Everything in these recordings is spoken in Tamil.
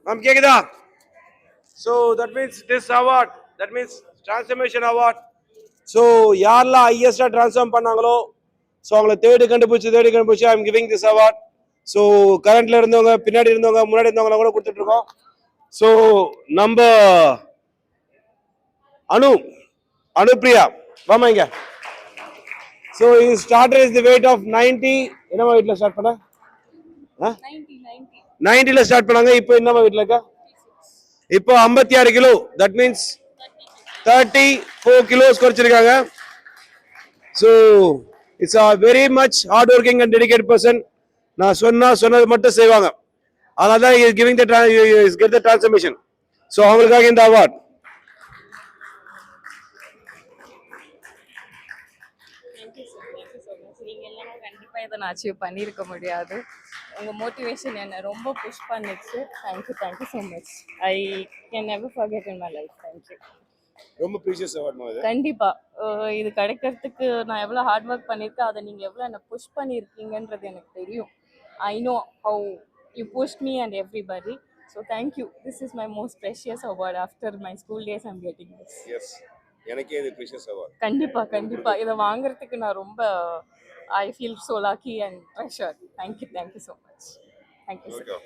Ma'am, கேக்குதா? So that means this award, that means transformation award. So யாரெல்லாம் highest transform பண்ணாங்களோ ஸோ அவங்களை தேடி கண்டுபிடிச்சு I am giving this award. So கரண்ட்ல இருந்தவங்க, பின்னாடி இருந்தவங்க, முன்னாடி இருந்தவங்க கூட கொடுத்துட்டு இருக்கோம். ஸோ நம்ம அனுப்ரியா வாமா இங்க. ஸோ இது starter is the weight of 90. என்னமா வெயிட்ல ஸ்டார்ட் பண்ண? 90ல ஸ்டார்ட் பண்ணாங்க. இப்போ என்னமா வெயிட்ல இருக்கா? இப்போ 56 கிலோ. தட் மீன்ஸ் 34 கிலோஸ் குறைச்சிருக்காங்க. So it's a very much hard working and dedicate person. நான் சொன்னது மட்டும் செய்வாங்க. அதனால தான் is giving the get the transformation. So அவங்களுக்காக இந்த அவார்ட். நீங்கள் இல்லைன்னா கண்டிப்பாக இதை நான் அச்சீவ் பண்ணியிருக்க முடியாது. உங்கள் மோட்டிவேஷன் என்னை ரொம்ப புஷ் பண்ணிடுச்சு. Thank you so much. I can never forget in my life. Thank you. ரொம்ப ப்ரீஷியஸ் அவார்ட். கண்டிப்பாக இது கிடைக்கிறதுக்கு நான் எவ்வளோ ஹார்ட் ஒர்க் பண்ணியிருக்கேன், அதை நீங்கள் எவ்வளோ என்னை புஷ் பண்ணியிருக்கீங்கன்றது எனக்கு தெரியும். I know how you push me and everybody. So thank you. This is my most precious award. After my school days I'm getting this. Yes, எனக்கே இது ப்ரீஷியஸ் அவார்ட். கண்டிப்பாக இதை வாங்குறதுக்கு நான் ரொம்ப I feel so lucky and pressure. Thank you so much. Thank you.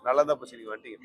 நல்லா தான் போச்சு, நீ வந்துட்டீங்க.